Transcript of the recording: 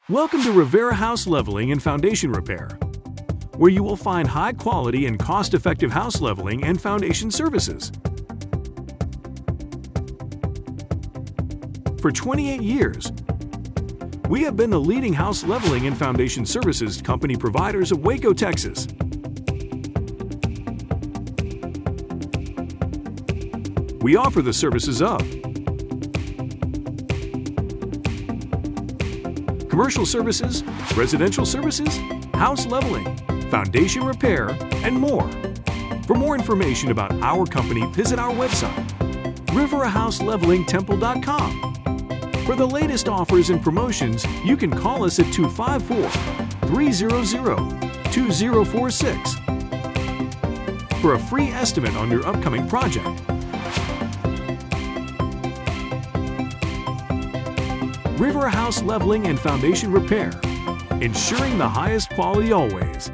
Welcome to Rivera House Leveling and Foundation Repair, where you will find high-quality and cost-effective house leveling and foundation services. For 28 years, we have been the leading house leveling and foundation services company providers of Waco, Texas. We offer the services of commercial services, residential services, house leveling, foundation repair, and more. For more information about our company, visit our website, riverahouselevellingtemple.com. For the latest offers and promotions, you can call us at 254-300-2046 for a free estimate on your upcoming project. Rivera House Leveling and Foundation Repair, ensuring the highest quality always.